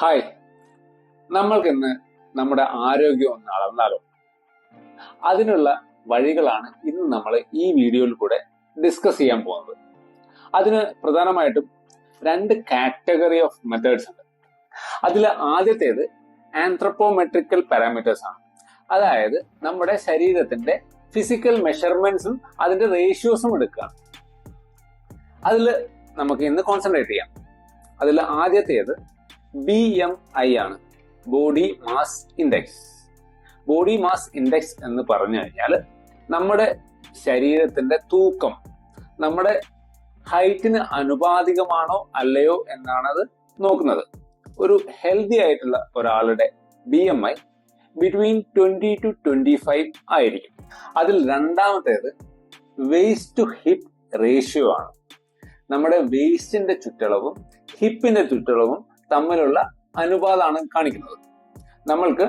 Hi, നമ്മൾക്കിന്ന് നമ്മുടെ ആരോഗ്യം ഒന്ന് അളന്നാലോ? അതിനുള്ള വഴികളാണ് ഇന്ന് നമ്മൾ ഈ വീഡിയോയിൽ കൂടെ ഡിസ്കസ് ചെയ്യാൻ പോകുന്നത്. അതിന് പ്രധാനമായിട്ടും രണ്ട് കാറ്റഗറി ഓഫ് മെത്തേഡ്സ് ഉണ്ട്. അതിൽ ആദ്യത്തേത് ആന്ത്രപ്പോമെട്രിക്കൽ പാരാമീറ്റേഴ്സ് ആണ്. അതായത് നമ്മുടെ ശരീരത്തിന്റെ ഫിസിക്കൽ മെഷർമെന്റ്സും അതിന്റെ റേഷ്യോസും എടുക്കുകയാണ്. അതിൽ നമുക്ക് ഇന്ന് കോൺസെൻട്രേറ്റ് ചെയ്യാം. അതിൽ ആദ്യത്തേത് BMI ആണ്, body mass index. Body mass index എന്ന് പറഞ്ഞു കഴിഞ്ഞാൽ നമ്മുടെ ശരീരത്തിന്റെ തൂക്കം നമ്മുടെ ഹൈറ്റിന് അനുപാതികമാണോ അല്ലയോ എന്നാണ് അത് നോക്കുന്നത്. ഒരു ഹെൽത്തി ആയിട്ടുള്ള ഒരാളുടെ BMI ബിറ്റ്വീൻ 20 to 25 ആയിരിക്കും. അതിൽ രണ്ടാമത്തേത് വേസ്റ്റ് ടു ഹിപ്പ് റേഷ്യോ ആണ്. നമ്മുടെ വേസ്റ്റിന്റെ ചുറ്റളവും ഹിപ്പിന്റെ ചുറ്റളവും തമ്മിലുള്ള അനുപാതമാണ് കാണിക്കുന്നത്. നമ്മൾക്ക്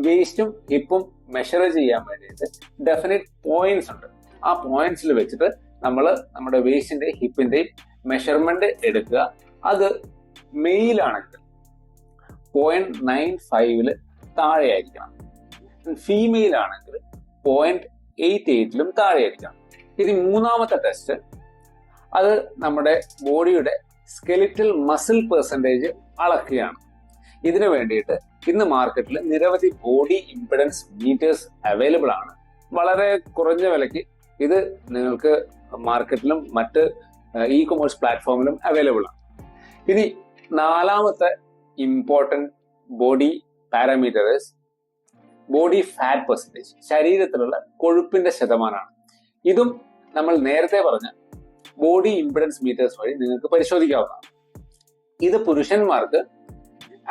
വേസ്റ്റും ഹിപ്പും മെഷർ ചെയ്യാൻ വേണ്ടിയിട്ട് ഡെഫിനറ്റ് പോയിന്റ്സ് ഉണ്ട്. ആ പോയിന്റ്സിൽ വെച്ചിട്ട് നമ്മൾ നമ്മുടെ വേസ്റ്റിന്റെ ഹിപ്പിന്റെയും മെഷർമെന്റ് എടുക്കുക. അത് മെയിലാണെങ്കിൽ 0.95 താഴെയായിരിക്കണം, ഫീമെയിൽ ആണെങ്കിൽ 0.88 താഴെയായിരിക്കണം. ഇനി മൂന്നാമത്തെ ടെസ്റ്റ്, അത് നമ്മുടെ ബോഡിയുടെ സ്കെലിറ്റൽ മസിൽ പെർസെൻറ്റേജ് അളക്കുകയാണ്. ഇതിനു വേണ്ടിയിട്ട് ഇന്ന് മാർക്കറ്റിൽ നിരവധി ബോഡി ഇംപെഡൻസ് മീറ്റേഴ്സ് അവൈലബിൾ ആണ്. വളരെ കുറഞ്ഞ വിലയ്ക്ക് ഇത് നിങ്ങൾക്ക് മാർക്കറ്റിലും മറ്റ് ഇ കൊമേഴ്സ് പ്ലാറ്റ്ഫോമിലും അവൈലബിൾ ആണ്. ഇനി നാലാമത്തെ important body parameters body fat percentage, ശരീരത്തിലുള്ള കൊഴുപ്പിന്റെ ശതമാനമാണ്. ഇതും നമ്മൾ നേരത്തെ പറഞ്ഞ ബോഡി ഇംപെഡൻസ് മീറ്റേഴ്സ് വഴി നിങ്ങൾക്ക് പരിശോധിക്കാവുന്നതാണ്. ഇത് പുരുഷന്മാർക്ക്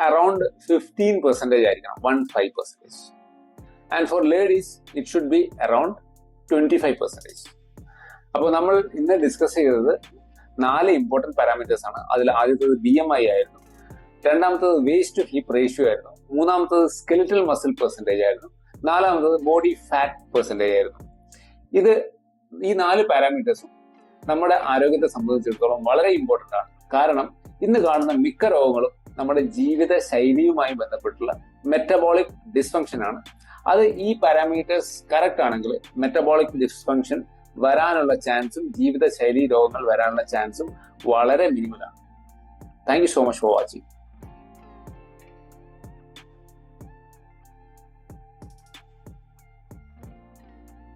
അറൌണ്ട് 15% ആയിരിക്കണം, 15%. And for ladies it should be around 25%. അപ്പോൾ നമ്മൾ ഇന്ന് ഡിസ്കസ് ചെയ്തത് 4 ഇമ്പോർട്ടൻറ്റ് പാരാമീറ്റേഴ്സ് ആണ്. അതിൽ ആദ്യത്തേത് BMI ആയിരുന്നു, രണ്ടാമത്തത് വേസ്റ്റ് ടു ഹിപ്പ് റേഷ്യോ ആയിരുന്നു, മൂന്നാമത്തത് സ്കെലിറ്റൽ മസിൽ പെർസെൻറ്റേജ് ആയിരുന്നു, നാലാമത്തത് ബോഡി ഫാറ്റ് പെർസെൻറ്റേജ് ആയിരുന്നു. ഈ 4 പാരാമീറ്റേഴ്സും നമ്മുടെ ആരോഗ്യത്തെ സംബന്ധിച്ചിടത്തോളം വളരെ ഇമ്പോർട്ടൻ്റ് ആണ്. കാരണം ഇന്ന് കാണുന്ന മിക്ക രോഗങ്ങളും നമ്മുടെ ജീവിത ശൈലിയുമായി ബന്ധപ്പെട്ടുള്ള മെറ്റബോളിക് ഡിസ്ഫങ്ഷൻ ആണ്. അത് ഈ പാരാമീറ്റേഴ്സ് കറക്റ്റ് ആണെങ്കിൽ മെറ്റബോളിക് ഡിസ്ഫങ്ഷൻ വരാനുള്ള ചാൻസും ജീവിതശൈലി രോഗങ്ങൾ വരാനുള്ള ചാൻസും വളരെ മിനിമലാണ്. Thank you so much for watching.